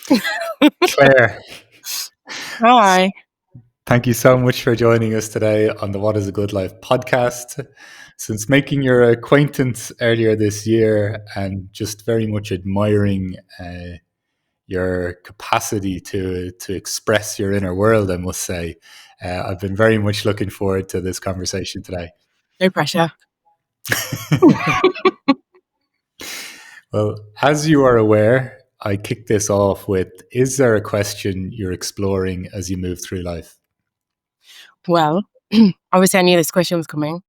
Claire, Hi. thank you so much for joining us today on the What is a Good Life podcast. Since making your acquaintance earlier this year and just very much admiring your capacity to express your inner world, I must say, I've been very much looking forward to this conversation today. No pressure. Well, as you are aware, I kick this off with, is there a question you're exploring as you move through life? Well, obviously I knew this question was coming.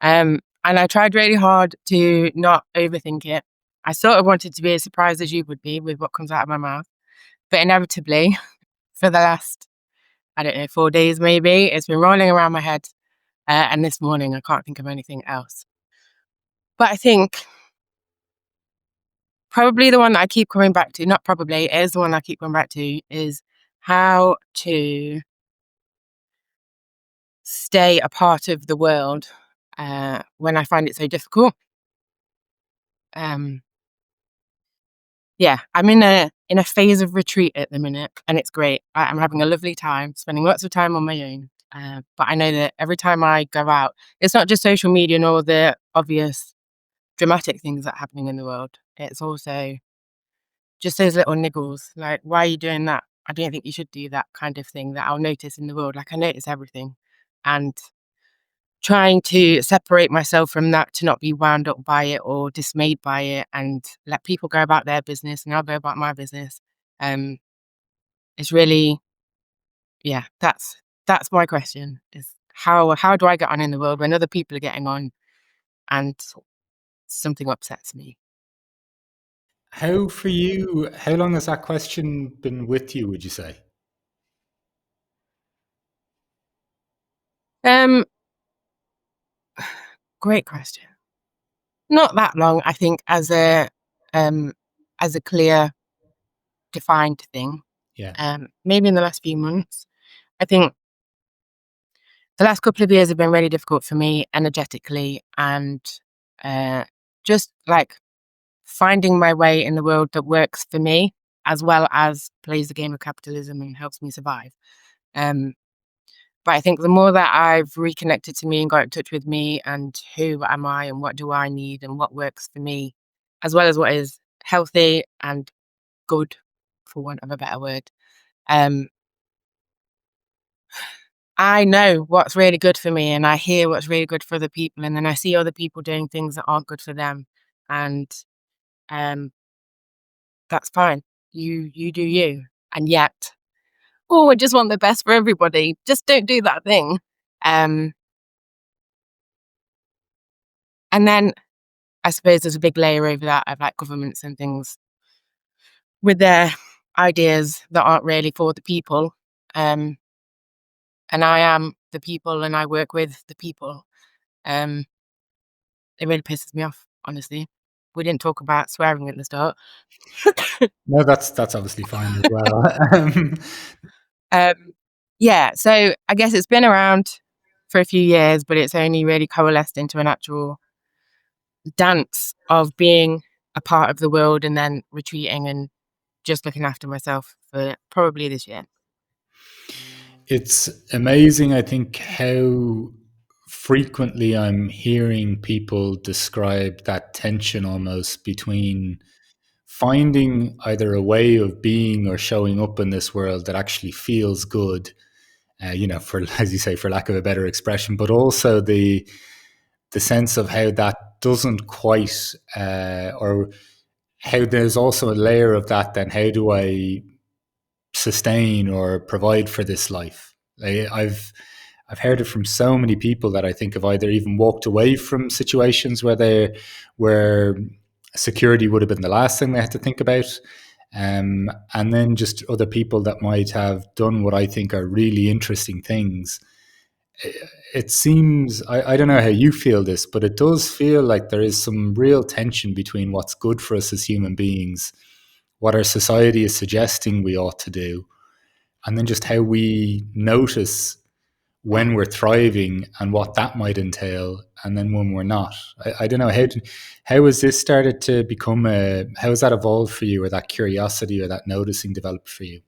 And I tried really hard to not overthink it. I sort of wanted to be as surprised as you would be with what comes out of my mouth. But inevitably, for the last, 4 days maybe, it's been rolling around my head. And this morning I can't think of anything else. But I think probably the one that I keep coming back to, not probably, it is the one I keep coming back to, is how to stay a part of the world when I find it so difficult. Yeah, I'm in a phase of retreat at the minute, and it's great. I'm having a lovely time, spending lots of time on my own. But I know that every time I go out, it's not just social media nor the obvious dramatic things that are happening in the world. It's also just those little niggles, like, why are you doing that? I don't think you should do that kind of thing that I'll notice in the world. Like, I notice everything. And trying to separate myself from that, to not be wound up by it or dismayed by it, and let people go about their business and I'll go about my business. It's really, yeah, that's my question, is how do I get on in the world when other people are getting on and something upsets me? How for you, how long has that question been with you, would you say? Um, Great question. Not that long, I think, um as a clear, defined thing. Yeah. Maybe in the last few months. I think the last couple of years have been really difficult for me energetically, and uh, just like finding my way in the world that works for me, as well as plays the game of capitalism and helps me survive. Um, but I think the more that I've reconnected to me and got in touch with me and who am I and what do I need and what works for me, as well as what is healthy and good, for want of a better word, um, I know what's really good for me, and I hear what's really good for other people, and then I see other people doing things that aren't good for them, and um, that's fine. You do you, and yet, oh, I just want the best for everybody. Just don't do that thing. Um, and then I suppose there's a big layer over that of like governments and things with their ideas that aren't really for the people. Um, and I am the people, and I work with the people. Um, it really pisses me off, honestly. We didn't talk about swearing at the start. No, that's obviously fine as well. Um, yeah, so I guess it's been around for a few years, but it's only really coalesced into an actual dance of being a part of the world and then retreating and just looking after myself for probably this year. It's amazing, I think, how frequently I'm hearing people describe that tension almost between finding either a way of being or showing up in this world that actually feels good, for, as you say, for lack of a better expression, but also the sense of how that doesn't quite, or how there's also a layer of that. Then how do I sustain or provide for this life? I've heard it from so many people that I think have either even walked away from situations where security would have been the last thing they had to think about. And then just other people that might have done what I think are really interesting things. It seems, I don't know how you feel this, but it does feel like there is some real tension between what's good for us as human beings, what our society is suggesting we ought to do, and then just how we notice when we're thriving and what that might entail, and then when we're not. I don't know, how has this started to become how has that evolved for you, or that curiosity or that noticing developed for you?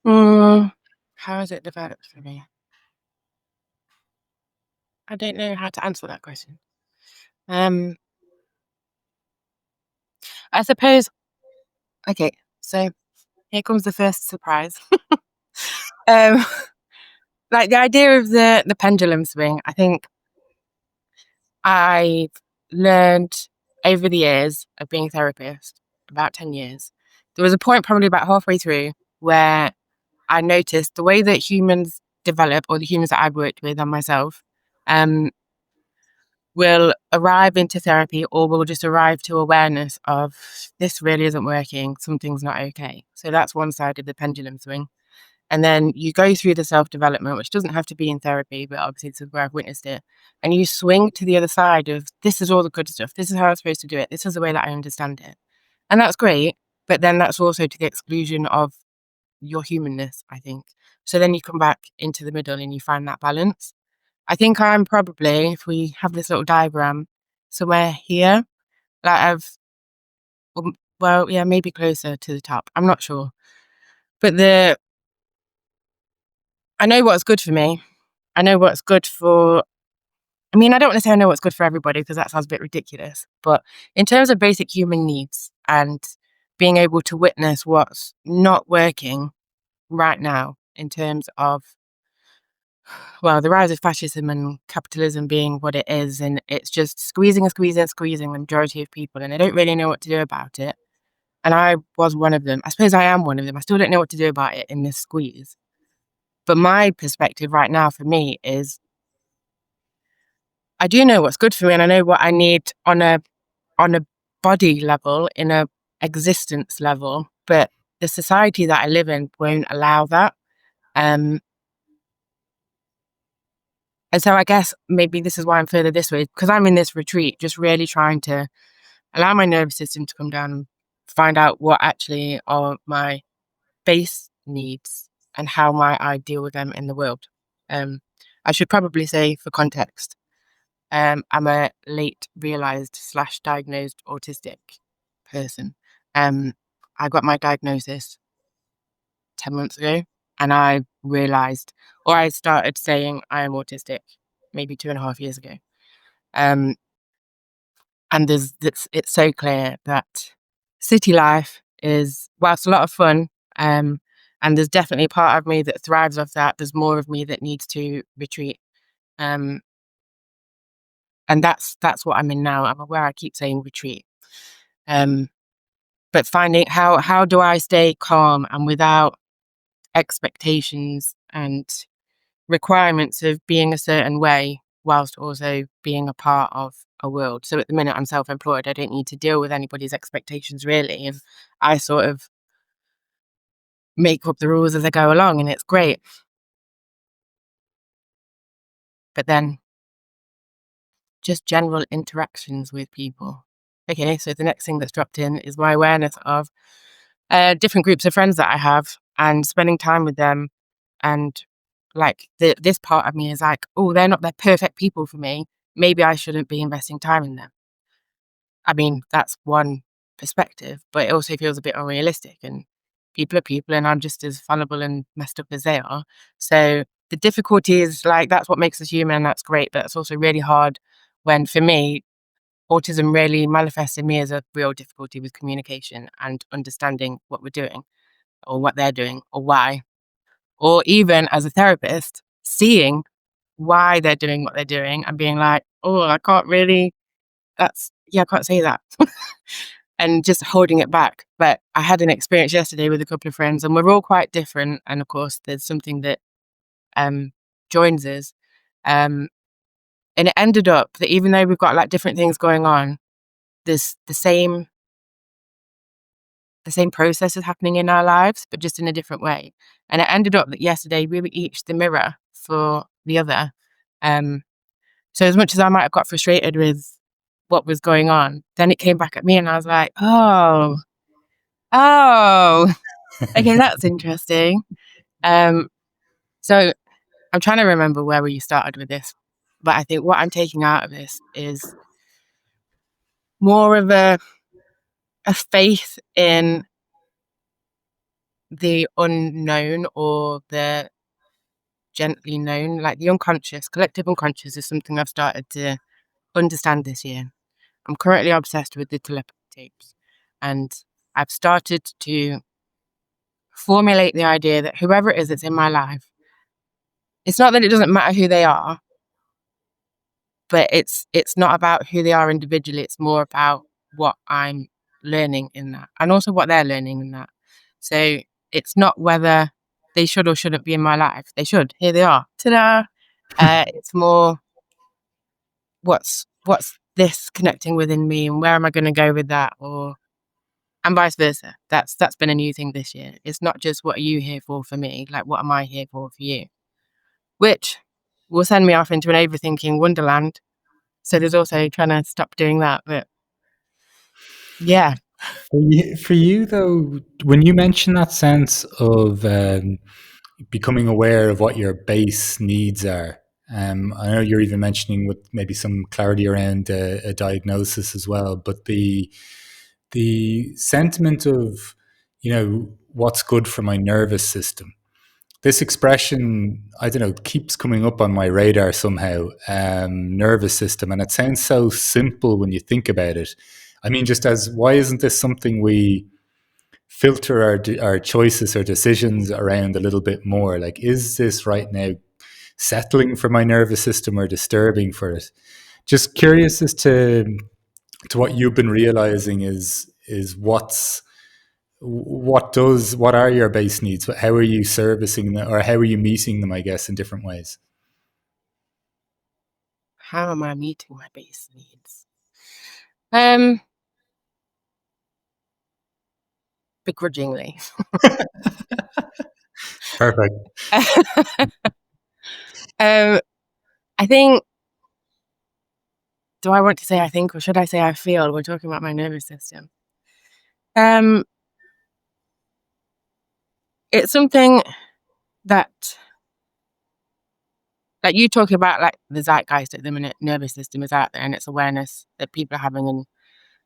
How has it developed for me? I don't know how to answer that question. I suppose. Okay, so here comes the first surprise. um, like the idea of the pendulum swing. I think I've learned over the years of being a therapist, about 10 years. There was a point probably about halfway through where I noticed the way that humans develop, or the humans that I've worked with and myself, will arrive into therapy, or will just arrive to awareness of this really isn't working, something's not okay. So that's one side of the pendulum swing. And then you go through the self-development, which doesn't have to be in therapy, but obviously this is where I've witnessed it. And you swing to the other side of, this is all the good stuff. This is how I'm supposed to do it. This is the way that I understand it. And that's great. But then that's also to the exclusion of your humanness, I think. So then you come back into the middle and you find that balance. I think I'm probably, if we have this little diagram, somewhere here, like well, yeah, maybe closer to the top. I'm not sure. But I know what's good for me. I know what's good for, I mean, I don't want to say I know what's good for everybody, because that sounds a bit ridiculous. But in terms of basic human needs and being able to witness what's not working right now in terms of, well, the rise of fascism and capitalism being what it is, and it's just squeezing and squeezing and squeezing the majority of people, and they don't really know what to do about it. And I was one of them. I suppose I am one of them. I still don't know what to do about it in this squeeze. But my perspective right now for me is, I do know what's good for me, and I know what I need on a body level, in a existence level, but the society that I live in won't allow that. And so I guess maybe this is why I'm further this way, because I'm in this retreat, just really trying to allow my nervous system to come down and find out what actually are my base needs and how might I deal with them in the world. I should probably say, for context, I'm a late realized / diagnosed autistic person. I got my diagnosis 10 months ago, and I realized, or I started saying I am autistic maybe 2.5 years ago. And it's so clear that city life is, whilst a lot of fun, and there's definitely a part of me that thrives off that, there's more of me that needs to retreat. And that's what I'm in now. I'm aware I keep saying retreat. But finding how do I stay calm and without expectations and requirements of being a certain way, whilst also being a part of a world. So at the minute I'm self-employed, I don't need to deal with anybody's expectations really, and I sort of make up the rules as I go along, and it's great. But then just general interactions with people. Okay, so the next thing that's dropped in is my awareness of different groups of friends that I have, and spending time with them. And like this part of me is like, oh, they're not the perfect people for me. Maybe I shouldn't be investing time in them. I mean, that's one perspective, but it also feels a bit unrealistic, and people are people, and I'm just as fallible and messed up as they are. So the difficulty is, like, that's what makes us human, and that's great, but it's also really hard when, for me, autism really manifests in me as a real difficulty with communication and understanding what we're doing or what they're doing or why. Or even as a therapist, seeing why they're doing what they're doing and being like, oh, I can't really, I can't say that. And just holding it back. But I had an experience yesterday with a couple of friends, and we're all quite different. And of course, there's something that joins us. And it ended up that even though we've got like different things going on, there's the same process is happening in our lives, but just in a different way. And it ended up that yesterday we were each the mirror for the other. So as much as I might have got frustrated with what was going on, then it came back at me, and I was like, oh, okay, that's interesting. So I'm trying to remember where you started with this, but I think what I'm taking out of this is more of a faith in the unknown or the gently known, like the unconscious. Collective unconscious is something I've started to understand this year. I'm currently obsessed with the telepathy tapes, and I've started to formulate the idea that whoever it is that's in my life, it's not that it doesn't matter who they are, but it's not about who they are individually. It's more about what I'm learning in that, and also what they're learning in that. So it's not whether they should or shouldn't be in my life. They should. Here they are. Ta-da! It's more what's this connecting within me, and where am I going to go with that, and vice versa. That's been a new thing this year. It's not just what are you here for me, like what am I here for you, which will send me off into an overthinking wonderland. So there's also trying to stop doing that. But yeah. For you though, when you mention that sense of becoming aware of what your base needs are, I know you're even mentioning with maybe some clarity around a diagnosis as well, but the sentiment of, what's good for my nervous system. This expression, I don't know, keeps coming up on my radar somehow. Nervous system, and it sounds so simple when you think about it. I mean, just as why isn't this something we filter our choices or decisions around a little bit more? Like, is this right now settling for my nervous system or disturbing for it? Just curious as to what you've been realizing is what are your base needs? How are you servicing them, or how are you meeting them, I guess, in different ways? How am I meeting my base needs? Begrudgingly. Perfect. I think, do I want to say I think, or should I say I feel? We're talking about my nervous system. It's something that, like you talk about, like the zeitgeist at the minute, nervous system is out there, and it's awareness that people are having, and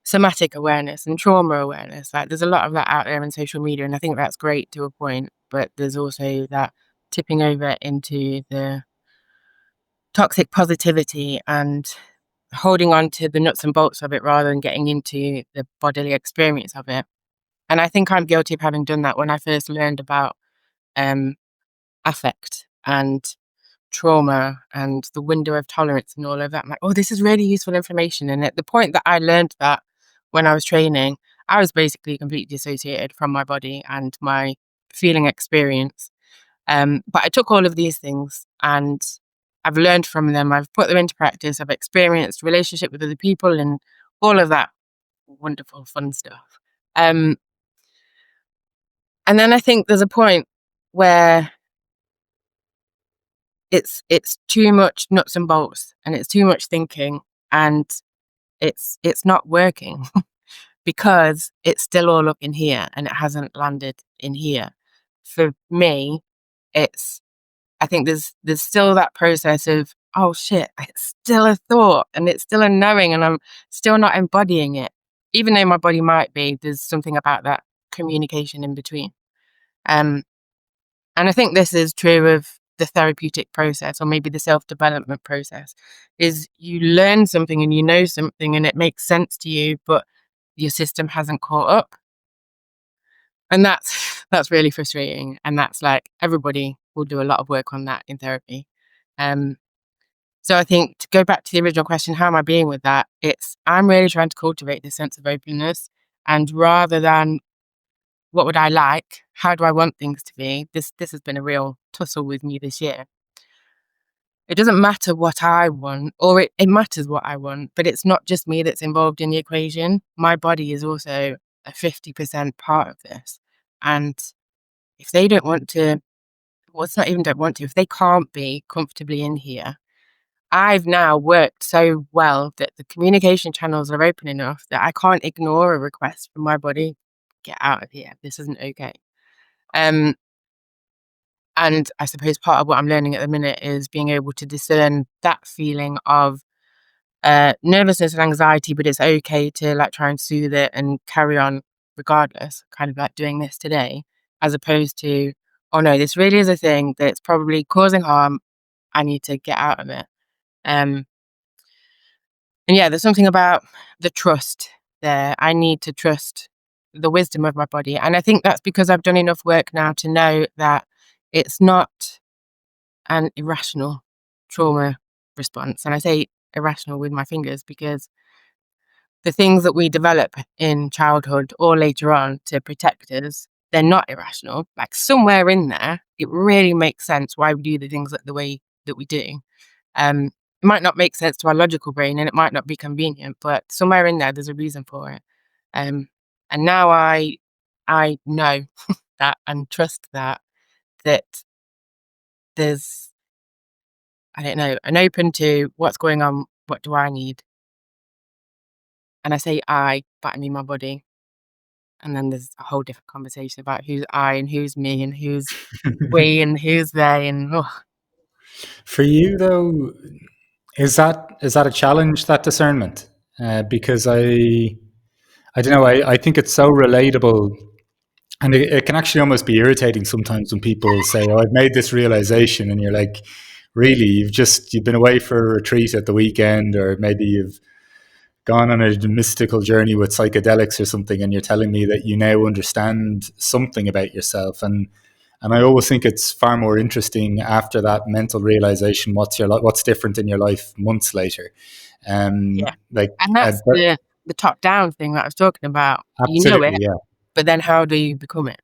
somatic awareness and trauma awareness. Like there's a lot of that out there in social media, and I think that's great to a point, but there's also that tipping over into the toxic positivity and holding on to the nuts and bolts of it rather than getting into the bodily experience of it. And I think I'm guilty of having done that when I first learned about affect and trauma and the window of tolerance and all of that. I'm like, oh, this is really useful information. And at the point that I learned that when I was training, I was basically completely dissociated from my body and my feeling experience. But I took all of these things and I've learned from them. I've put them into practice. I've experienced relationship with other people and all of that wonderful, fun stuff. And then I think there's a point where it's too much nuts and bolts and it's too much thinking and it's not working because it's still all up in here and it hasn't landed in here. For me, I think there's still that process of, oh shit, it's still a thought and it's still a knowing and I'm still not embodying it. Even though my body might be, there's something about that communication in between. And I think this is true of the therapeutic process or maybe the self-development process, is you learn something and you know something and it makes sense to you, but your system hasn't caught up. And that's really frustrating. And that's like everybody will do a lot of work on that in therapy. So I think to go back to the original question, how am I being with that? I'm really trying to cultivate this sense of openness. And rather than what would I like, how do I want things to be? This has been a real tussle with me this year. It doesn't matter what I want, or it matters what I want, but it's not just me that's involved in the equation. My body is also a 50% part of this. And if they don't want to, well, it's not even don't want to, if they can't be comfortably in here, I've now worked so well that the communication channels are open enough that I can't ignore a request from my body. Get out of here. This isn't okay. And I suppose part of what I'm learning at the minute is being able to discern that feeling of nervousness and anxiety, but it's okay to like try and soothe it and carry on regardless, kind of like doing this today, as opposed to, oh no, this really is a thing that's probably causing harm. I need to get out of it. And yeah, there's something about the trust there. I need to trust the wisdom of my body. And I think that's because I've done enough work now to know that it's not an irrational trauma response. And I say irrational with my fingers because the things that we develop in childhood or later on to protect us, they're not irrational. Like somewhere in there, it really makes sense why we do the things the way that we do. It might not make sense to our logical brain and it might not be convenient, but somewhere in there, there's a reason for it. And now I know that and trust that there's, I don't know, an open to what's going on, what do I need? And I say I, but I mean my body. And then there's a whole different conversation about who's I and who's me and who's we and who's they. And For you though, is that a challenge, that discernment? Because I don't know, I think it's so relatable. And it can actually almost be irritating sometimes when people say, "Oh, I've made this realization," and you're like, "Really? You've been away for a retreat at the weekend, or maybe you've gone on a mystical journey with psychedelics or something, and you're telling me that you now understand something about yourself." And I always think it's far more interesting after that mental realization. What's different in your life months later? yeah. Like, And that's but the top down thing that I was talking about. You know absolutely, it, yeah. but then how do you become it?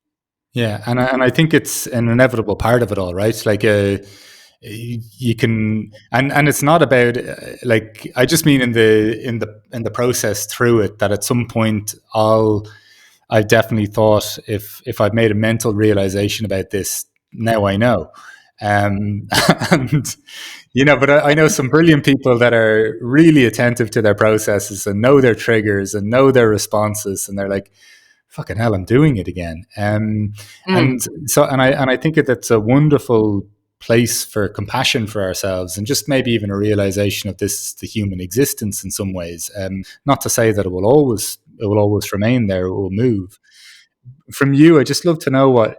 Yeah, and I think it's an inevitable part of it all, right? Like, you can, and it's not about like, I just mean in the process through it, that at some point I've definitely thought, if I've made a mental realization about this, now I know. And but I know some brilliant people that are really attentive to their processes and know their triggers and know their responses, and they're like, fucking hell, I'm doing it again. Mm, And so, and I think that's a wonderful place for compassion for ourselves, and just maybe even a realization of the human existence in some ways. Not to say that it will always remain there, it will move. From you, I just love to know what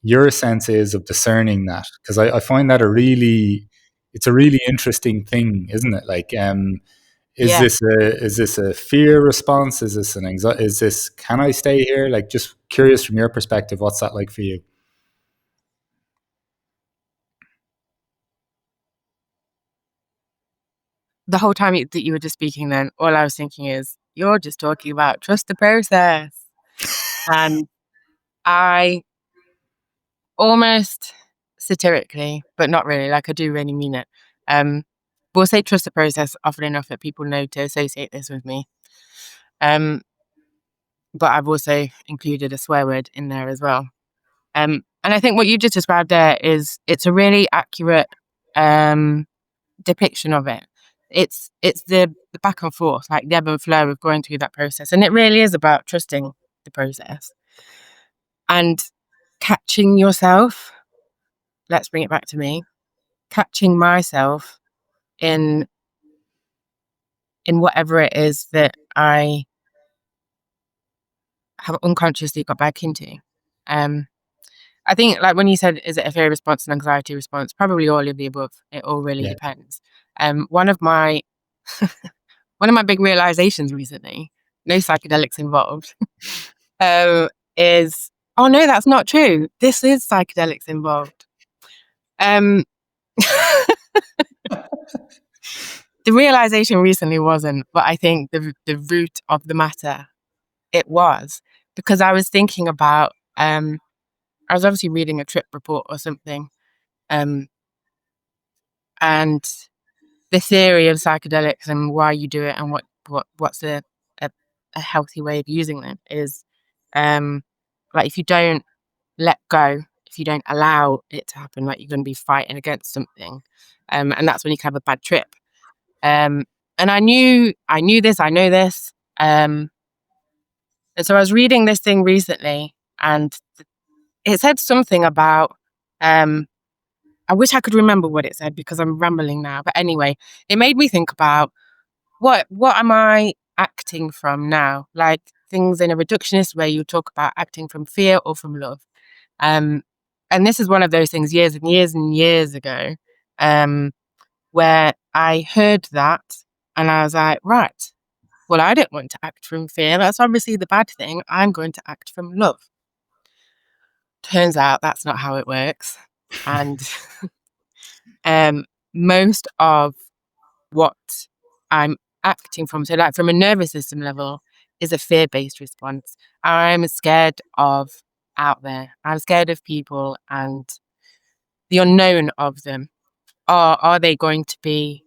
your sense is of discerning that, because I find that it's a really interesting thing, isn't it? Like, is yeah. this a fear response? Is this an anxiety? Is this, can I stay here? Like, just curious from your perspective, what's that like for you? The whole time that you were just speaking then, all I was thinking is, you're just talking about trust the process. And I almost satirically, but not really, like I do really mean it. We'll say trust the process often enough that people know to associate this with me. Um, but I've also included a swear word in there as well. And I think what you just described there it's a really accurate depiction of it. It's the back and forth, like the ebb and flow of going through that process. And it really is about trusting the process and catching yourself. Let's bring it back to me. Catching myself in whatever it is that I have unconsciously got back into. Um, I think, like when you said, is it a fear response, an anxiety response? Probably all of the above. It all really Yeah. depends. One of my one of my big realizations recently, no psychedelics involved, is, oh no, that's not true. This is psychedelics involved. Um, the realization recently wasn't, but I think the root of the matter, it was, because I was thinking about, I was obviously reading a trip report or something, um, and the theory of psychedelics and why you do it and what's a, a healthy way of using them is, like if you don't let go, if you don't allow it to happen, like you're going to be fighting against something, and that's when you can have a bad trip. Um, and I know this, and so I was reading this thing recently, and it said something about I wish I could remember what it said because I'm rambling now. But anyway, it made me think about what am I acting from now? Like things in a reductionist way, you talk about acting from fear or from love. And this is one of those things years and years and years ago, where I heard that and I was like, right, well, I don't want to act from fear. That's obviously the bad thing. I'm going to act from love. Turns out that's not how it works. And most of what I'm acting from, so like from a nervous system level, is a fear-based response. I'm scared of out there. I'm scared of people and the unknown of them. Are they going to be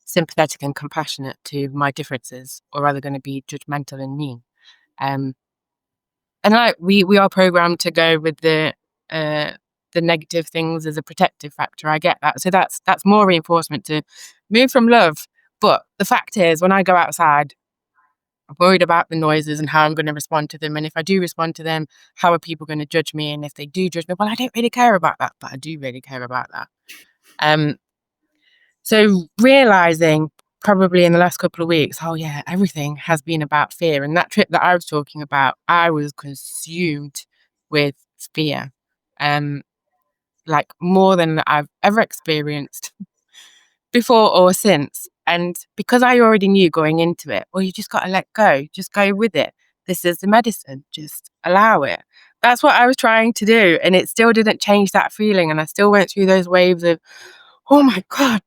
sympathetic and compassionate to my differences, or are they going to be judgmental and mean? And like we are programmed to go with the negative things as a protective factor. I get that. So that's more reinforcement to move from love. But the fact is, when I go outside, I'm worried about the noises and how I'm going to respond to them. And if I do respond to them, how are people going to judge me? And if they do judge me, well, I don't really care about that, but I do really care about that. So realizing probably in the last couple of weeks, oh yeah, everything has been about fear. And that trip that I was talking about, I was consumed with fear, like more than I've ever experienced before or since. And because I already knew going into it, well, you just got to let go, just go with it. This is the medicine, just allow it. That's what I was trying to do. And it still didn't change that feeling. And I still went through those waves of, oh my God,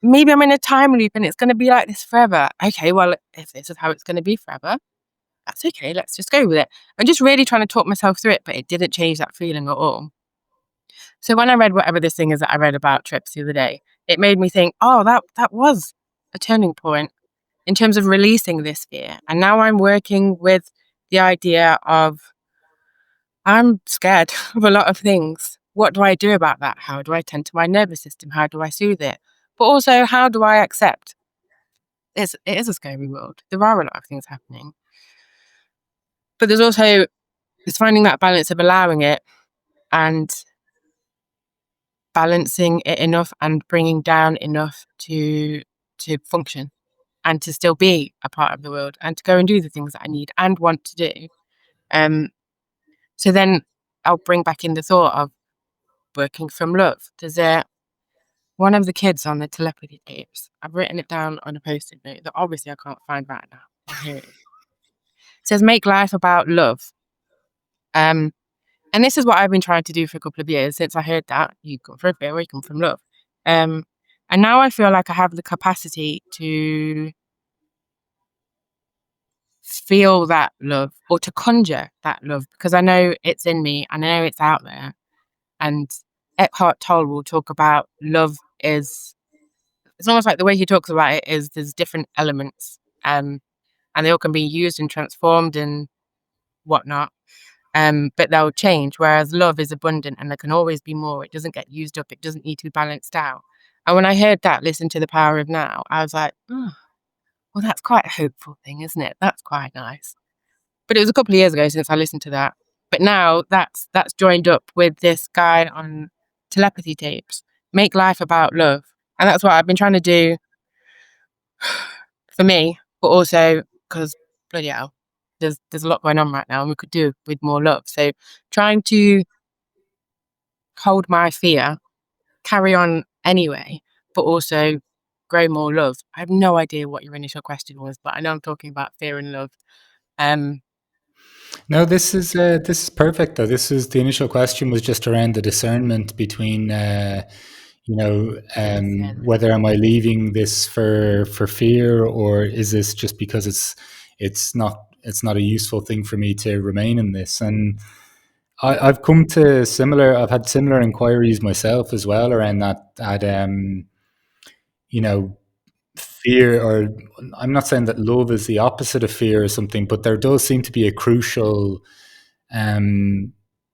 maybe I'm in a time loop and it's going to be like this forever. Okay, well, if this is how it's going to be forever, that's okay. Let's just go with it. I'm just really trying to talk myself through it, but it didn't change that feeling at all. So when I read whatever this thing is that I read about trips the other day, it made me think, oh, that was a turning point in terms of releasing this fear. And now I'm working with the idea of I'm scared of a lot of things. What do I do about that? How do I tend to my nervous system? How do I soothe it? But also, how do I accept it is a scary world. There are a lot of things happening. But there's also it's finding that balance of allowing it and balancing it enough and bringing down enough to function and to still be a part of the world and to go and do the things that I need and want to do. So then I'll bring back in the thought of working from love. There's one of the kids on the telepathy tapes. I've written it down on a post-it note that obviously I can't find right now. Oh, here it is. It says, make life about love. And this is what I've been trying to do for a couple of years since I heard that. You come from fear, you come from love. And now I feel like I have the capacity to feel that love or to conjure that love because I know it's in me and I know it's out there. And Eckhart Tolle will talk about love is, it's almost like the way he talks about it is there's different elements and they all can be used and transformed and whatnot. But they'll change, whereas love is abundant and there can always be more. It doesn't get used up. It doesn't need to be balanced out. And when I heard that, listen to the power of now, I was like, oh, well, that's quite a hopeful thing, isn't it? That's quite nice. But it was a couple of years ago since I listened to that. But now that's joined up with this guy on telepathy tapes, make life about love. And that's what I've been trying to do for me, but also because bloody hell, there's a lot going on right now and we could do with more love. So trying to hold my fear, carry on anyway, but also grow more love. I have no idea what your initial question was, but I know I'm talking about fear and love. No, this is perfect though. This is the initial question was just around the discernment between whether am I leaving this for fear or is this just because it's not a useful thing for me to remain in this. And I've come to I've had similar inquiries myself as well around you know fear, or I'm not saying that love is the opposite of fear or something, but um, there does seem to be a crucial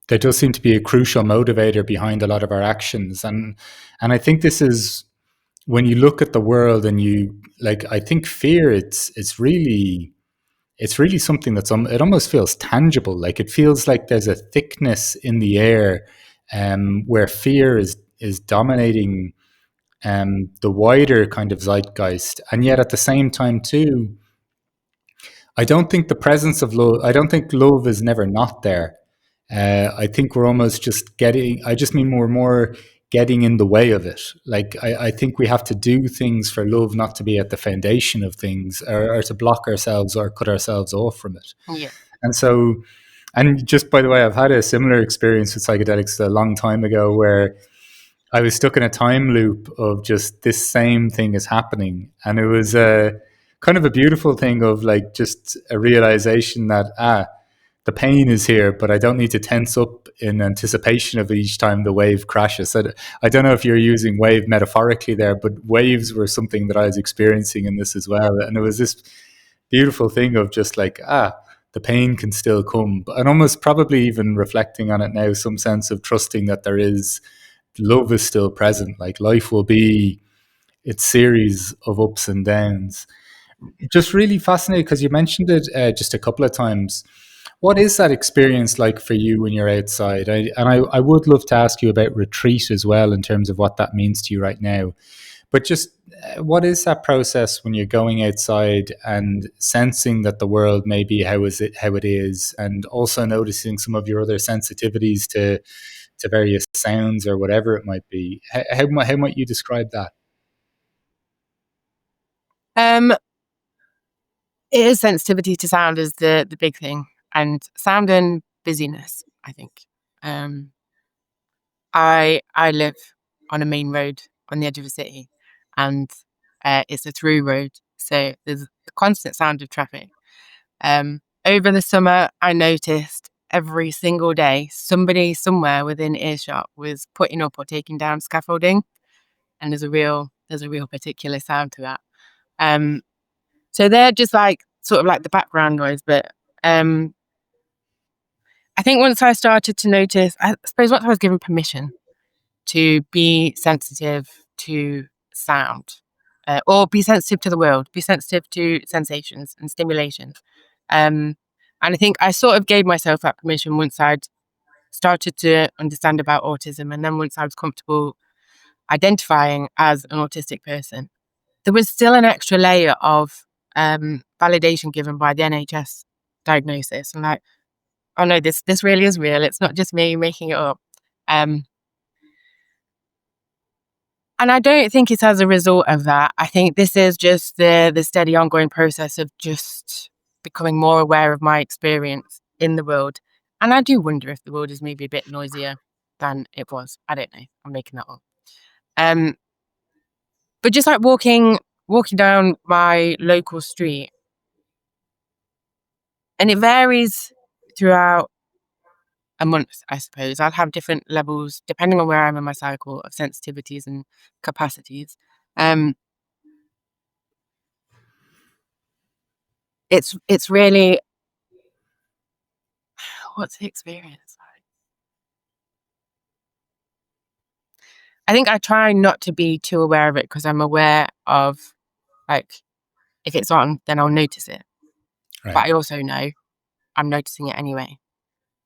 motivator behind a lot of our actions. And I think this is when you look at the world and I think fear, it's really something it almost feels tangible. Like it feels like there's a thickness in the air where fear is dominating the wider kind of zeitgeist, and yet at the same time too, I don't think the presence of love. I don't think love is never not there. I think we're almost just getting. I just mean we're more getting in the way of it. Like I think we have to do things for love not to be at the foundation of things, or to block ourselves or cut ourselves off from it. Yeah. And so, and just by the way, I've had a similar experience with psychedelics a long time ago where I was stuck in a time loop of just this same thing is happening. And it was a kind of a beautiful thing of like just a realization that, the pain is here, but I don't need to tense up in anticipation of each time the wave crashes. I don't know if you're using wave metaphorically there, but waves were something that I was experiencing in this as well. And it was this beautiful thing of just like, the pain can still come. And almost probably even reflecting on it now, some sense of trusting that there is love is still present. Like life will be its series of ups and downs. Just really fascinating because you mentioned it just a couple of times. What is that experience like for you when you're outside? I would love to ask you about retreat as well in terms of what that means to you right now. But just what is that process when you're going outside and sensing that the world may be how it is, and also noticing some of your other sensitivities to various sounds or whatever it might be? How might you describe that? Um, it is sensitivity to sound is the big thing, and sound and busyness, I think. Um, I live on a main road on the edge of a city, and it's a through road, so there's a constant sound of traffic. Over the summer, I noticed every single day somebody somewhere within earshot was putting up or taking down scaffolding, and there's a real particular sound to that. Um, so they're just like sort of like the background noise, but um, I think once I started to notice, I suppose once I was given permission to be sensitive to sound, or be sensitive to the world, be sensitive to sensations and stimulations. Um, and I think I sort of gave myself that permission once I'd started to understand about autism, and then once I was comfortable identifying as an autistic person. There was still an extra layer of validation given by the NHS diagnosis. And like, oh no, this really is real. It's not just me making it up. Um, and I don't think it's as a result of that. I think this is just the steady ongoing process of just becoming more aware of my experience in the world. And I do wonder if the world is maybe a bit noisier than it was. I don't know. I'm making that up. Um, but just like walking down my local street, and it varies throughout a month, I suppose. I'll have different levels depending on where I am in my cycle of sensitivities and capacities. Um, it's really, what's the experience like? I think I try not to be too aware of it because I'm aware of, like, if it's on, then I'll notice it. Right. But I also know I'm noticing it anyway.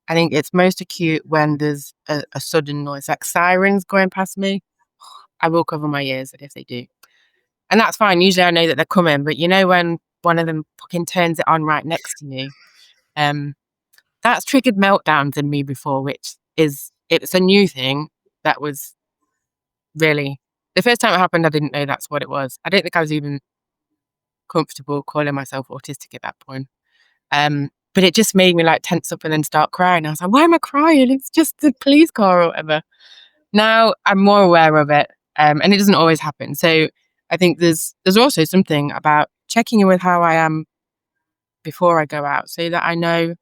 I think it's most acute when there's a sudden noise, like sirens going past me. I will cover my ears if they do. And that's fine. Usually I know that they're coming, but you know when one of them fucking turns it on right next to you, um, that's triggered meltdowns in me before, which is it's a new thing that was really the first time it happened. I didn't know that's what it was. I don't think I was even comfortable calling myself autistic at that point. But it just made me like tense up and then start crying. I was like, why am I crying? It's just the police car or whatever. Now I'm more aware of it, and it doesn't always happen. So I think there's also something about checking in with how I am before I go out, so that I know,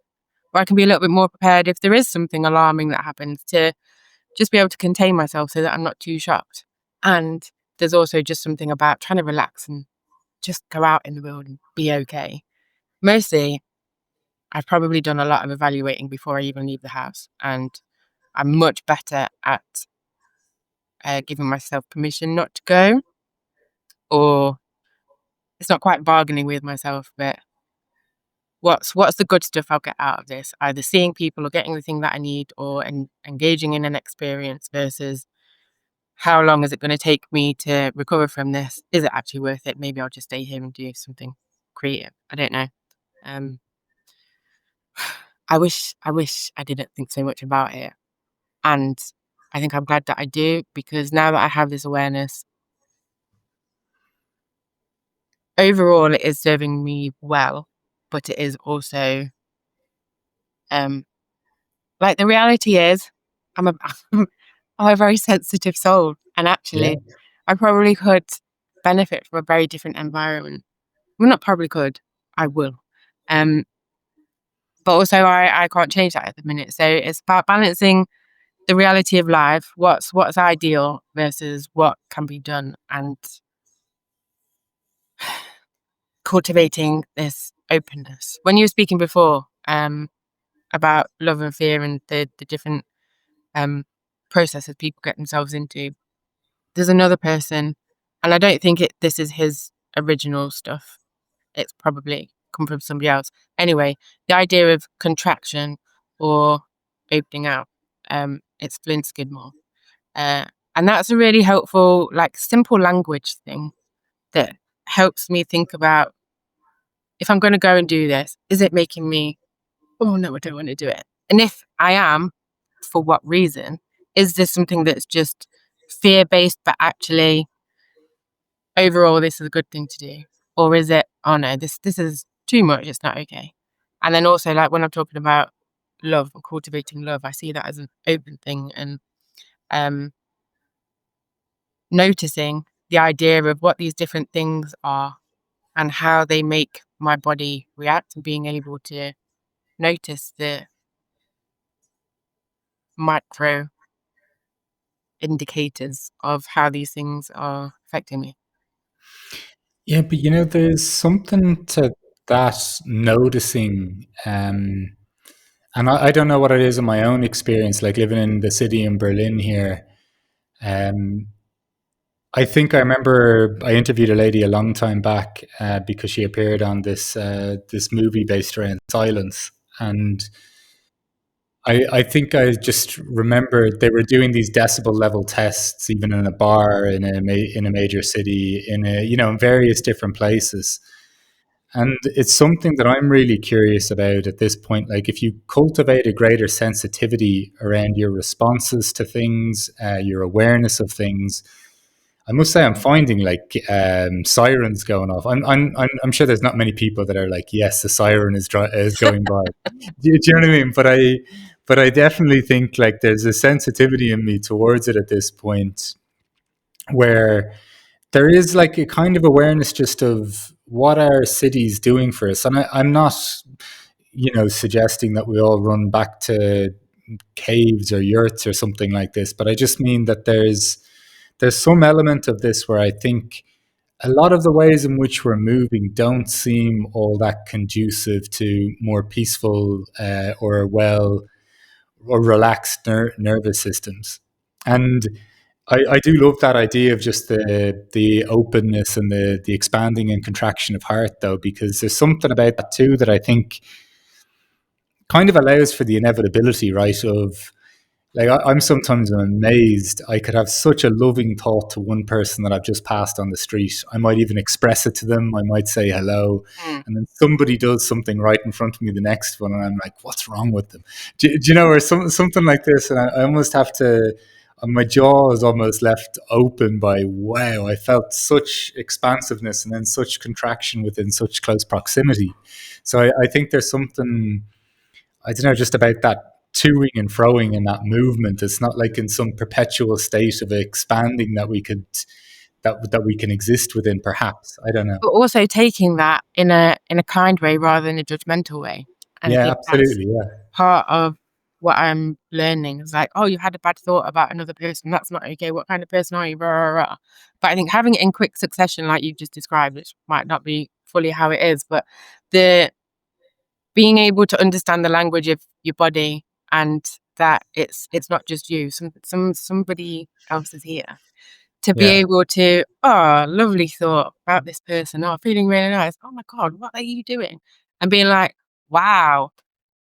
or I can be a little bit more prepared if there is something alarming that happens, to just be able to contain myself so that I'm not too shocked. And there's also just something about trying to relax and just go out in the world and be okay. Mostly, I've probably done a lot of evaluating before I even leave the house, and I'm much better at giving myself permission not to go, or it's not quite bargaining with myself, but what's the good stuff I'll get out of this? Either seeing people or getting the thing that I need, or engaging in an experience, versus how long is it going to take me to recover from this? Is it actually worth it? Maybe I'll just stay here and do something creative. I don't know. Um, I wish I didn't think so much about it. And I think I'm glad that I do, because now that I have this awareness, overall it is serving me well, but it is also, like, the reality is I'm a, I'm a very sensitive soul. And Yeah. actually, I probably could benefit from a very different environment. Well, not probably could, I will. Um, but also I can't change that at the minute. So it's about balancing the reality of life, what's ideal versus what can be done, and cultivating this openness. When you were speaking before, about love and fear and the different processes people get themselves into, there's another person, and I don't think this is his original stuff. It's probably come from somebody else. Anyway, the idea of contraction or opening out, it's Flynn Skidmore. And that's a really helpful, like, simple language thing that helps me think about, if I'm going to go and do this, is it making me, oh no, I don't want to do it? And if I am, for what reason? Is this something that's just fear-based, but actually overall this is a good thing to do? Or is it, oh no, this is too much, it's not okay? And then also, like, when I'm talking about love and cultivating love, I see that as an open thing, and noticing the idea of what these different things are and how they make my body react, and being able to notice the micro indicators of how these things are affecting me. Yeah, but there's something to that noticing, and I don't know what it is in my own experience, like living in the city in Berlin here. Um, I think I remember I interviewed a lady a long time back because she appeared on this movie based around silence, and I think I just remembered they were doing these decibel level tests, even in a bar in a major city, in various different places. And it's something that I'm really curious about at this point. Like, if you cultivate a greater sensitivity around your responses to things, your awareness of things, I must say I'm finding like sirens going off. I'm sure there's not many people that are like, yes, the siren is going by. Do you know what I mean? But I definitely think like there's a sensitivity in me towards it at this point, where there is like a kind of awareness just of what our city's doing for us. And I'm not, suggesting that we all run back to caves or yurts or something like this, but I just mean that there's some element of this where I think a lot of the ways in which we're moving don't seem all that conducive to more peaceful or relaxed nervous systems. And I do love that idea of just the openness and the expanding and contraction of heart, though, because there's something about that too that I think kind of allows for the inevitability, right? Of like, I'm sometimes amazed. I could have such a loving thought to one person that I've just passed on the street. I might even express it to them. I might say hello. Mm. And then somebody does something right in front of me, the next one, and I'm like, what's wrong with them? Do you know, or something like this? And I almost have to, my jaw is almost left open by, wow, I felt such expansiveness and then such contraction within such close proximity. So I think there's something, I don't know, just about that toing and froing and that movement. It's not like in some perpetual state of expanding that we can exist within. Perhaps, I don't know. But also taking that in a kind way rather than a judgmental way. And I Yeah, think that's absolutely. Yeah, part of what I'm learning. It's like, oh, you had a bad thought about another person. That's not okay. What kind of person are you? Rah, rah, rah. But I think having it in quick succession, like you've just described, which might not be fully how it is, but the being able to understand the language of your body, and that it's not just you. Somebody else is here. To be yeah, able to, oh, lovely thought about this person. Oh, feeling really nice. Oh my God, what are you doing? And being like, wow,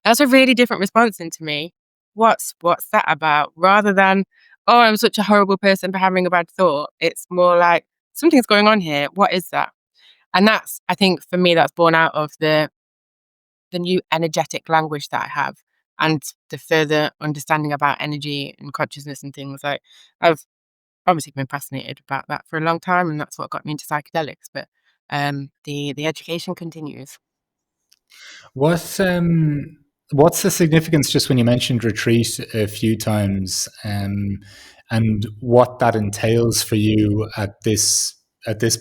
that's a really different response into me. What's that about? Rather than, oh, I'm such a horrible person for having a bad thought. It's more like something's going on here. What is that? And that's, I think for me, that's born out of the new energetic language that I have and the further understanding about energy and consciousness and things. Like I've obviously been fascinated about that for a long time, and that's what got me into psychedelics. But the education continues. What what's the significance, just when you mentioned retreat a few times, and what that entails for you at this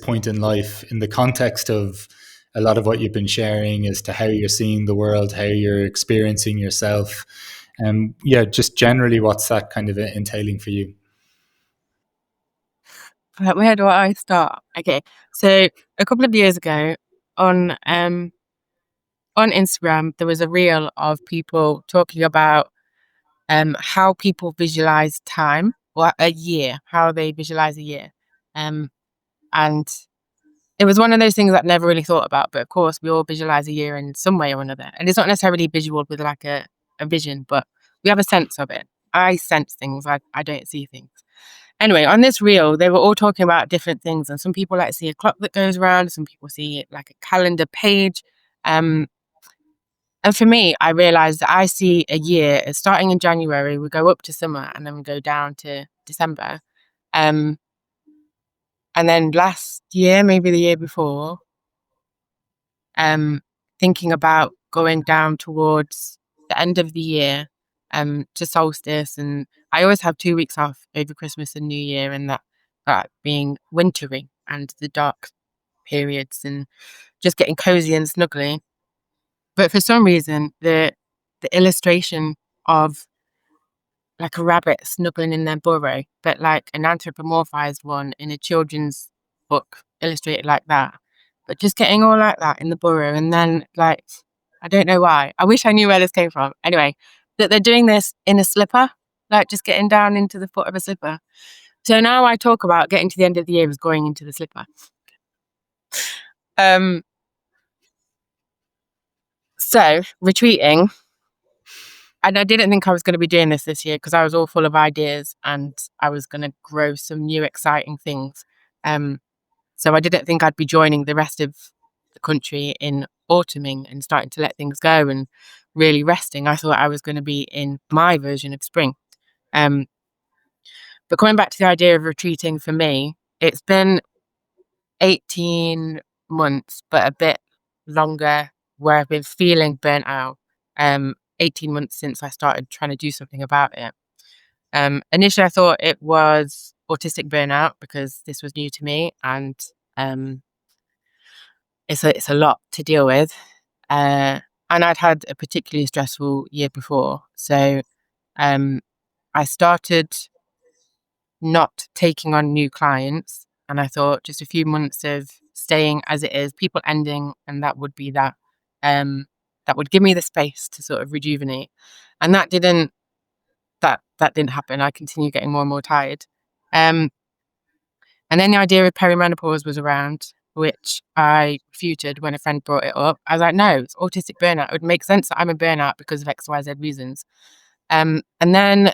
point in life, in the context of a lot of what you've been sharing as to how you're seeing the world, how you're experiencing yourself, yeah, just generally, what's that kind of entailing for you? Where do I start? Okay, so a couple of years ago on on Instagram, there was a reel of people talking about how people visualize time or a year, how they visualize a year. Um, and it was one of those things that I never really thought about. But of course, we all visualize a year in some way or another. And it's not necessarily visual with like a vision, but we have a sense of it. I sense things, I don't see things. Anyway, on this reel, they were all talking about different things. And some people like see a clock that goes around, some people see like a calendar page. Um, and for me, I realized that I see a year as starting in January, we go up to summer and then we go down to December. Um, and then last year, maybe the year before, um, thinking about going down towards the end of the year, to solstice. And I always have 2 weeks off over Christmas and New Year, and that being wintry and the dark periods and just getting cozy and snuggly. But for some reason, the illustration of like a rabbit snuggling in their burrow, but like an anthropomorphized one in a children's book, illustrated like that. But just getting all like that in the burrow, and then like I don't know why. I wish I knew where this came from. Anyway, that they're doing this in a slipper, like just getting down into the foot of a slipper. So now I talk about getting to the end of the year as going into the slipper. Um, so retreating, and I didn't think I was going to be doing this year because I was all full of ideas and I was going to grow some new exciting things. Um, so I didn't think I'd be joining the rest of the country in autumning and starting to let things go and really resting. I thought I was going to be in my version of spring. Um, but coming back to the idea of retreating for me, it's been 18 months, but a bit longer where I've been feeling burnt out. 18 months since I started trying to do something about it. Initially, I thought it was autistic burnout because this was new to me, and um, it's a lot to deal with. And I'd had a particularly stressful year before, so um, I started not taking on new clients, and I thought just a few months of staying as it is, people ending, and that would be that. That would give me the space to sort of rejuvenate, and that didn't happen. I continued getting more and more tired. Um, and then the idea of perimenopause was around, which I refuted when a friend brought it up. I was like, no, it's autistic burnout. It would make sense that I'm in burnout because of XYZ reasons. And then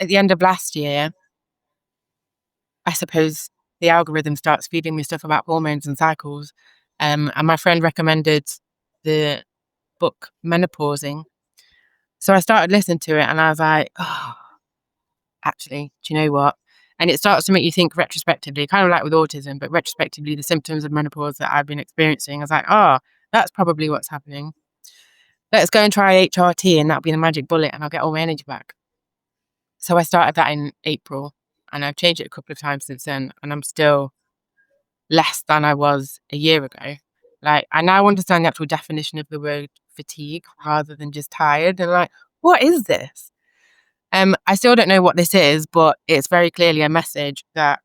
at the end of last year, I suppose the algorithm starts feeding me stuff about hormones and cycles. And my friend recommended the book Menopausing. So I started listening to it and I was like, oh, actually, do you know what? And it starts to make you think retrospectively, kind of like with autism, but retrospectively, the symptoms of menopause that I've been experiencing. I was like, oh, that's probably what's happening. Let's go and try HRT, and that'll be the magic bullet, and I'll get all my energy back. So I started that in April, and I've changed it a couple of times since then, and I'm still less than I was a year ago. Like, I now understand the actual definition of the word fatigue rather than just tired. And like, what is this? I still don't know what this is, but it's very clearly a message that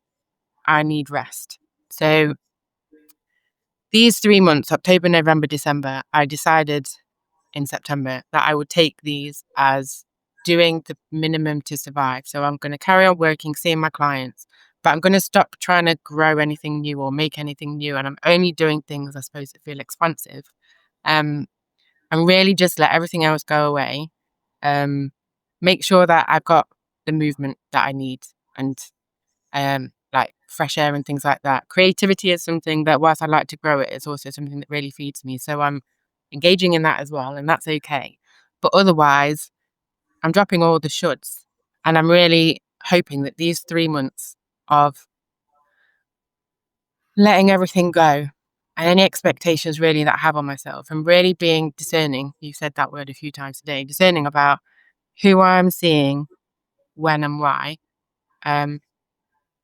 I need rest. So these 3 months, October, November, December, I decided in September that I would take these as doing the minimum to survive. So I'm going to carry on working, seeing my clients, but I'm going to stop trying to grow anything new or make anything new. And I'm only doing things, I suppose, that feel expansive. Um, and really just let everything else go away. Make sure that I've got the movement that I need, and like fresh air and things like that. Creativity is something that, whilst I like to grow it, it's also something that really feeds me. So I'm engaging in that as well, and that's okay. But otherwise, I'm dropping all the shoulds, and I'm really hoping that these 3 months of letting everything go and any expectations really that I have on myself, and really being discerning. You said that word a few times today, discerning about who I'm seeing, when and why. Um,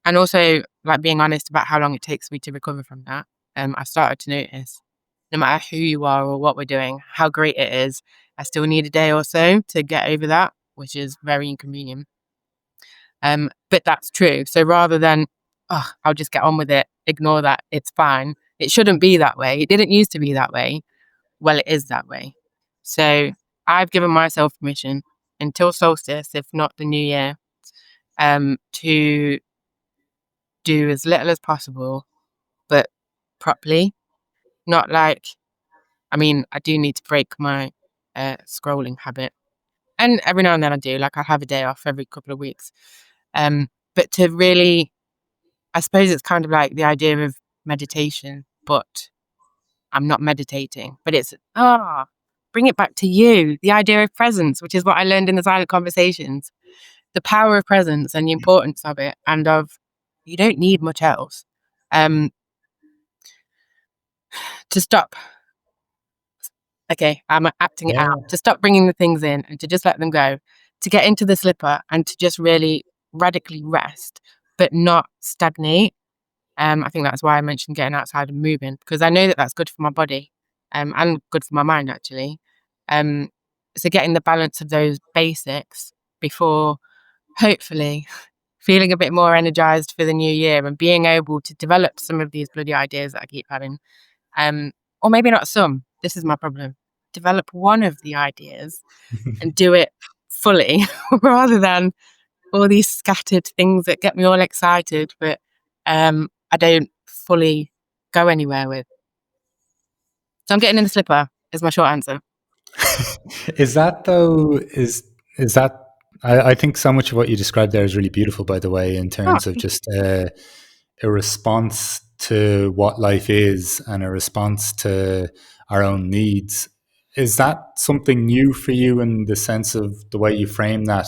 and also like being honest about how long it takes me to recover from that. I started to notice, no matter who you are or what we're doing, how great it is. I still need a day or so to get over that, which is very inconvenient. But that's true. So rather than, oh, I'll just get on with it, ignore that, it's fine. It shouldn't be that way. It didn't used to be that way. Well, it is that way. So I've given myself permission until solstice, if not the new year, to do as little as possible, but properly. Not like, I mean, I do need to break my scrolling habit. And every now and then I do, like I have a day off every couple of weeks. But to really, I suppose it's kind of like the idea of meditation, but I'm not meditating. But it's, bring it back to you. The idea of presence, which is what I learned in the silent conversations. The power of presence and the importance of it, and of, you don't need much else. To stop, okay, I'm acting it Yeah. out, to stop bringing the things in and to just let them go, to get into the slipper and to just really radically rest, but not stagnate. I think that's why I mentioned getting outside and moving, because I know that that's good for my body, and good for my mind, actually. Um, so getting the balance of those basics before, hopefully, feeling a bit more energized for the new year and being able to develop some of these bloody ideas that I keep having. Or maybe not some. This is my problem. Develop one of the ideas and do it fully rather than all these scattered things that get me all excited, but I don't fully go anywhere with. So I'm getting in the slipper is my short answer. Is that though? Is that? I think so much of what you described there is really beautiful. By the way, in Oh, terms of just a response to what life is and a response to our own needs. Is that something new for you in the sense of the way you frame that?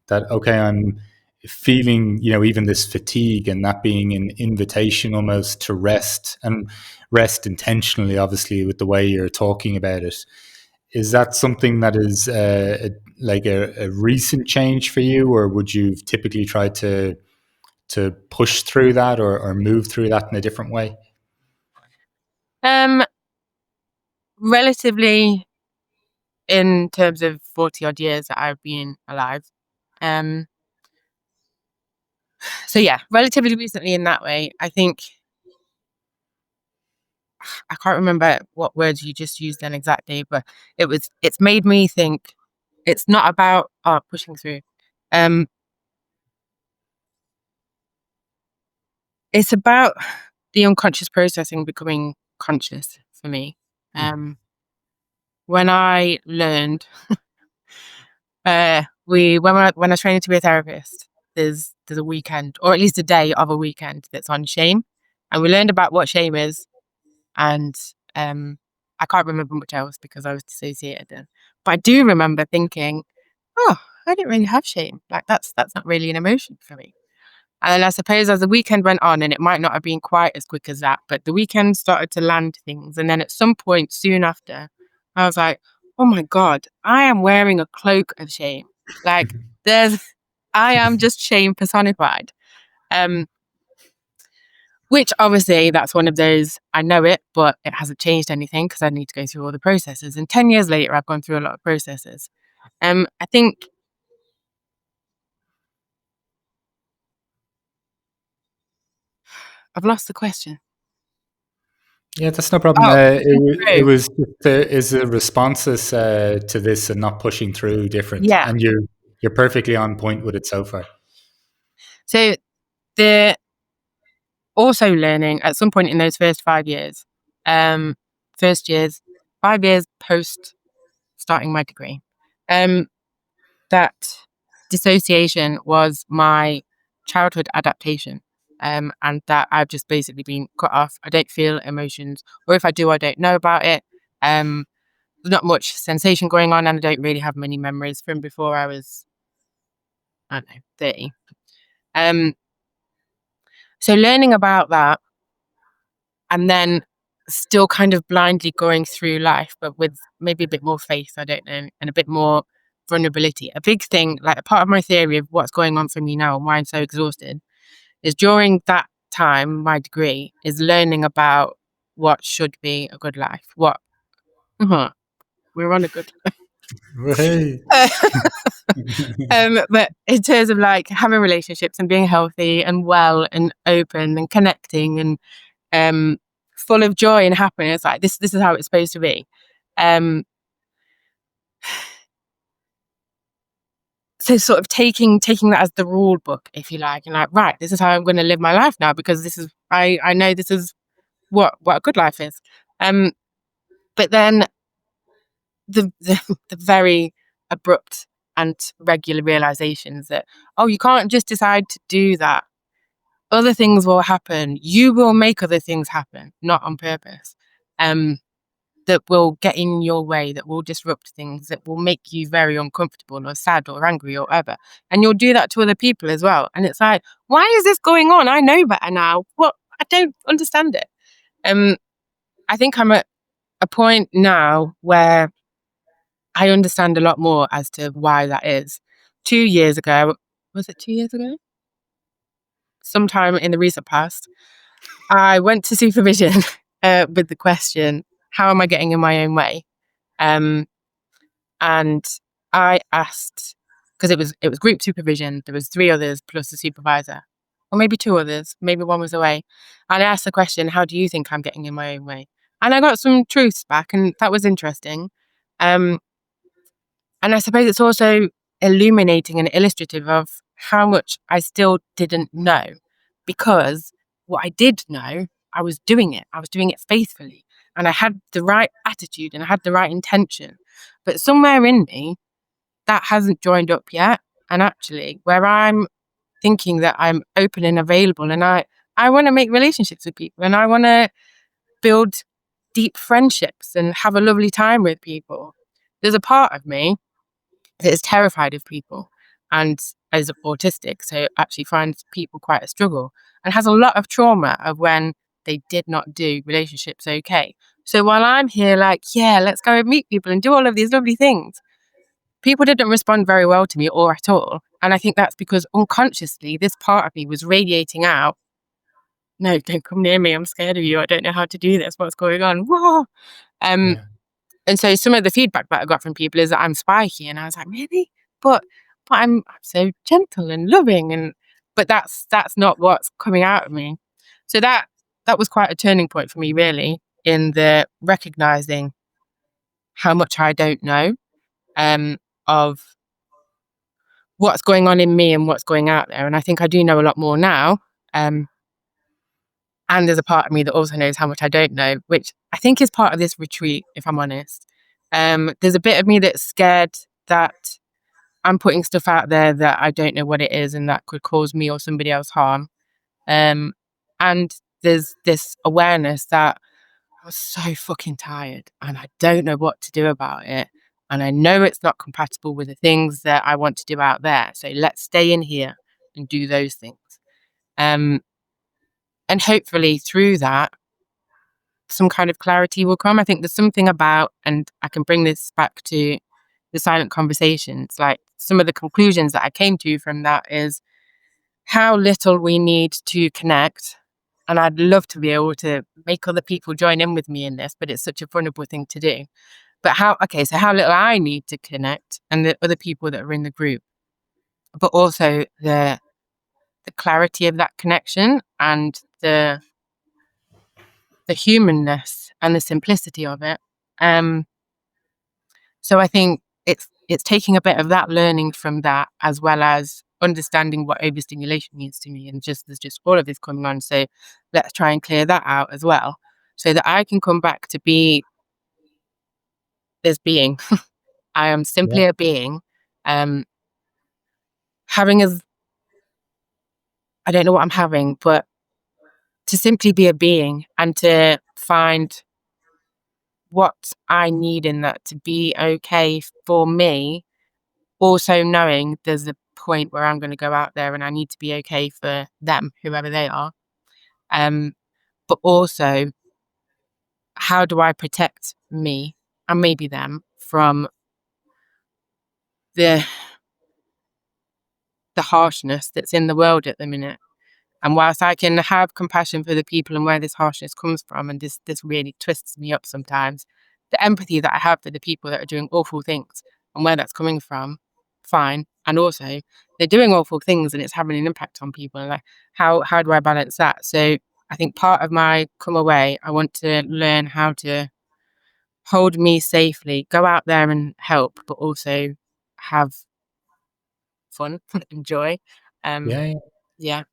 That okay, I'm feeling, even this fatigue, and that being an invitation almost to rest, and rest intentionally, obviously, with the way you're talking about it. Is that something that is like a recent change for you, or would you typically try to push through that, or move through that in a different way? um, relatively, in terms of 40 odd years that I've been alive. Um, so yeah, relatively recently in that way. I think, I can't remember what words you just used then exactly, but it's made me think it's not about pushing through. Um, it's about the unconscious processing becoming conscious for me. When I learned, when I was training to be a therapist, there's a weekend, or at least a day of a weekend, that's on shame, and we learned about what shame is, and I can't remember much else because I was dissociated then. But I do remember thinking, oh, I didn't really have shame. Like that's not really an emotion for me. And then I suppose as the weekend went on, and it might not have been quite as quick as that, but the weekend started to land things. And then at some point soon after, I was like, oh my God, I am wearing a cloak of shame. Like there's, I am just shame personified. Um, which obviously that's one of those, I know it, but it hasn't changed anything because I need to go through all the processes. And 10 years later, I've gone through a lot of processes. I think I've lost the question. Yeah, that's no problem. Oh, It true. was is the responses to this and not pushing through different, Yeah. and you're perfectly on point with it so far. So the also learning at some point in those first 5 years, first years, 5 years post. starting my degree, that dissociation was my childhood adaptation, and that I've just basically been cut off. I don't feel emotions, or if I do, I don't know about it. There's not much sensation going on, and I don't really have many memories from before I was, I don't know, 30. So learning about that, and then still kind of blindly going through life, but with maybe a bit more faith, I don't know, and a bit more vulnerability. A big thing, like a part of my theory of what's going on for me now and why I'm so exhausted, is during that time, my degree, is learning about what should be a good life. We're on a good Right. but in terms of like having relationships and being healthy and well and open and connecting and full of joy and happiness, like this is how it's supposed to be. So sort of taking that as the rule book, if you like, and like, right, this is how I'm going to live my life now, because this is, I know this is what a good life is. But then the very abrupt and regular realizations that, oh, you can't just decide to do that. Other things will happen. You will make other things happen, not on purpose. That will get in your way, that will disrupt things, that will make you very uncomfortable or sad or angry or whatever. And you'll do that to other people as well. And it's like, why is this going on? I know better now. What? I don't understand it. I think I'm at a point now where I understand a lot more as to why that is. 2 years ago, was it 2 years ago? Sometime in the recent past, I went to supervision with the question, how am I getting in my own way? And I asked, because it was group supervision, there was 3 others plus the supervisor, or maybe 2 others, maybe one was away. And I asked the question, how do you think I'm getting in my own way? And I got some truths back, and that was interesting. And I suppose it's also illuminating and illustrative of how much I still didn't know, because what I did know, I was doing it. I was doing it faithfully, and I had the right attitude and I had the right intention. But somewhere in me, that hasn't joined up yet. And actually, where I'm thinking that I'm open and available, and I want to make relationships with people, and I want to build deep friendships and have a lovely time with people, there's a part of me that is terrified of people and is autistic, so actually finds people quite a struggle and has a lot of trauma of when they did not do relationships okay. So while I'm here like, yeah, let's go and meet people and do all of these lovely things, people didn't respond very well to me or at all. And I think that's because unconsciously this part of me was radiating out, no, don't come near me, I'm scared of you, I don't know how to do this, what's going on? Whoa. Yeah. And so some of the feedback that I got from people is that I'm spiky, and I was like, really? But I'm so gentle and loving, but that's not what's coming out of me. So that was quite a turning point for me, really, in the recognizing how much I don't know of what's going on in me and what's going out there. And I think I do know a lot more now. And there's a part of me that also knows how much I don't know, which I think is part of this retreat, if I'm honest. There's a bit of me that's scared that I'm putting stuff out there that I don't know what it is and that could cause me or somebody else harm. And there's this awareness that I was so fucking tired and I don't know what to do about it. And I know it's not compatible with the things that I want to do out there. So let's stay in here and do those things. And hopefully through that, some kind of clarity will come. I think there's something about, and I can bring this back to the silent conversations, like some of the conclusions that I came to from that is how little we need to connect. And I'd love to be able to make other people join in with me in this, but it's such a vulnerable thing to do. But how little I need to connect and the other people that are in the group, but also the clarity of that connection and the humanness and the simplicity of it. So I think it's taking a bit of that learning from that, as well as understanding what overstimulation means to me, and there's just all of this coming on. So let's try and clear that out as well, so that I can come back to be this being I am Yeah. simply a being. Um, having as I don't know what I'm having, but to simply be a being and to find what I need in that to be okay for me. Also knowing there's a point where I'm going to go out there and I need to be okay for them, whoever they are. But also, how do I protect me and maybe them from the harshness that's in the world at the minute? And whilst I can have compassion for the people and where this harshness comes from, and this really twists me up sometimes, the empathy that I have for the people that are doing awful things and where that's coming from, fine. And also, they're doing awful things and it's having an impact on people. And like, how do I balance that? So I think part of my come away, I want to learn how to hold me safely, go out there and help, but also have fun and joy. Um, Yeah. yeah.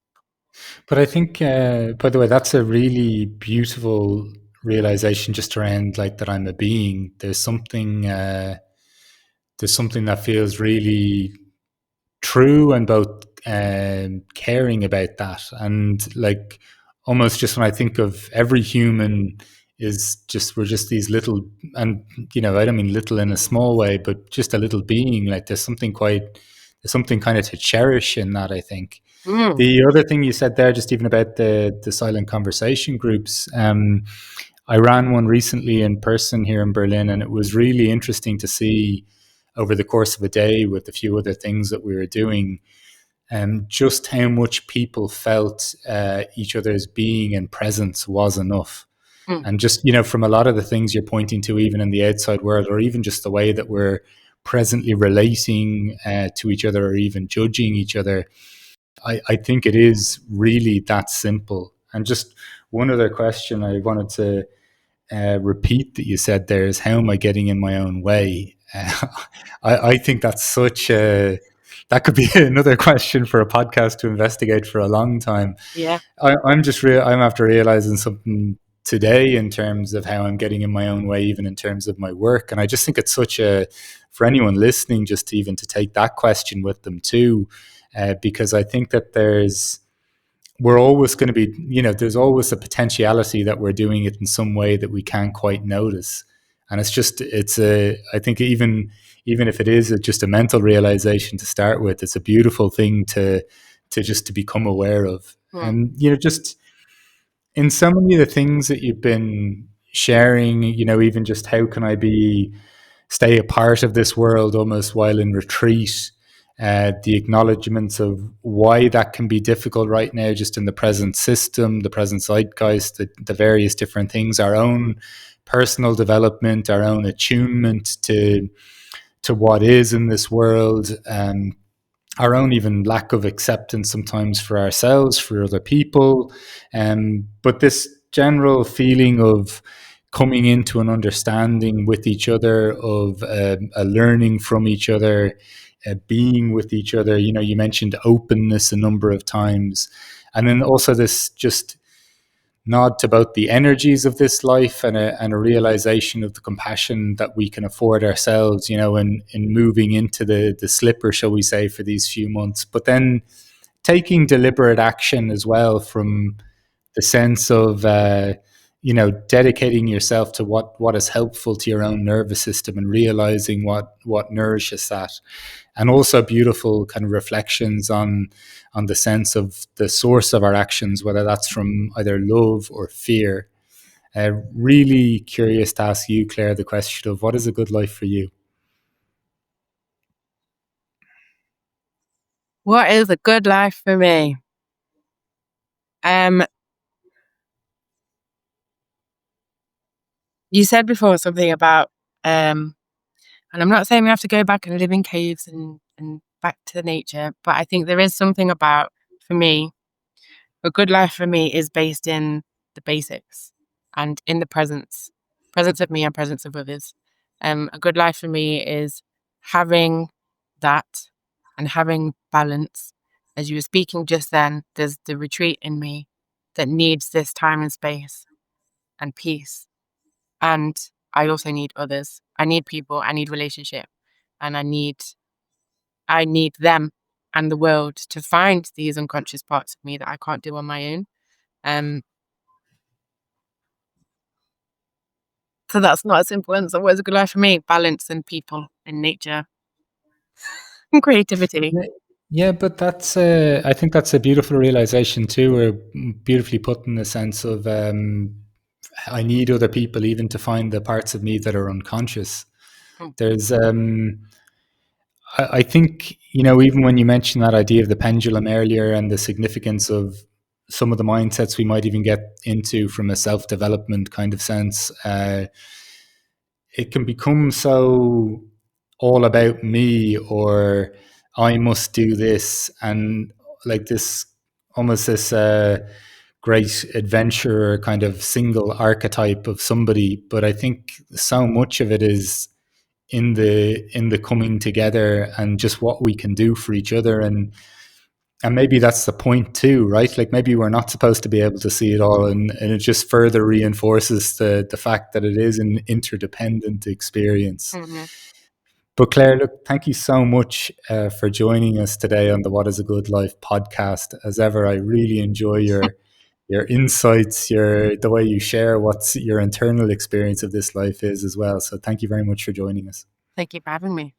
But I think, by the way, that's a really beautiful realization just around like that I'm a being. There's something that feels really true and both caring about that. And like almost just when I think of every human is just, we're just these little, and I don't mean little in a small way, but just a little being. Like there's something kind of to cherish in that, I think. Mm, The other thing you said there, just even about the silent conversation groups, I ran one recently in person here in Berlin, and it was really interesting to see over the course of a day with a few other things that we were doing, just how much people felt each other's being and presence was enough. mm, And just, from a lot of the things you're pointing to, even in the outside world, or even just the way that we're presently relating to each other or even judging each other, I think it is really that simple. And just one other question I wanted to repeat that you said there is, how am I getting in my own way? I think that's that could be another question for a podcast to investigate for a long time. yeah. I'm after realizing something today in terms of how I'm getting in my own way, even in terms of my work. And I just think it's for anyone listening, just to even to take that question with them too, because I think that we're always going to be, there's always a potentiality that we're doing it in some way that we can't quite notice. And I think even if it is just a mental realization to start with, it's a beautiful thing to just to become aware of. Mm, And, just in so many of the things that you've been sharing, even just how can I stay a part of this world almost while in retreat, the acknowledgements of why that can be difficult right now, just in the present system, the present zeitgeist, the various different things, our own personal development, our own attunement to what is in this world, our own even lack of acceptance sometimes for ourselves, for other people. But this general feeling of coming into an understanding with each other, of a learning from each other, being with each other. You mentioned openness a number of times. And then also this just nod to both the energies of this life and a realization of the compassion that we can afford ourselves, in moving into the slipper, shall we say, for these few months. But then taking deliberate action as well, from the sense of dedicating yourself to what is helpful to your own nervous system and realizing what nourishes that. And also beautiful kind of reflections on the sense of the source of our actions, whether that's from either love or fear. Really curious to ask you, Claire, the question of what is a good life for you? what is a good life for me? Um, you said before something about, and I'm not saying we have to go back and live in caves and back to nature, but I think there is something about, for me, a good life for me is based in the basics and in the presence of me and presence of others. A good life for me is having that and having balance. As you were speaking just then, there's the retreat in me that needs this time and space and peace. And I also need others. I need people. I need relationship. and I need them and the world to find these unconscious parts of me that I can't do on my own. So that's not as simple as what is a good life for me: balance and people and nature and creativity. Yeah, but that's I think that's a beautiful realization too, or beautifully put in the sense of I need other people even to find the parts of me that are unconscious. Mm. There's I think, even when you mentioned that idea of the pendulum earlier and the significance of some of the mindsets we might even get into from a self-development kind of sense, it can become so all about me, or I must do this, and like this almost this great adventurer kind of single archetype of somebody. But I think so much of it is in the coming together and just what we can do for each other, and maybe that's the point too, right? Like maybe we're not supposed to be able to see it all, and it just further reinforces the fact that it is an interdependent experience. Mm-hmm. But Claire, look, thank you so much for joining us today on the What is a Good Life podcast. As ever, I really enjoy your insights, the way you share what's your internal experience of this life is as well. So thank you very much for joining us. Thank you for having me.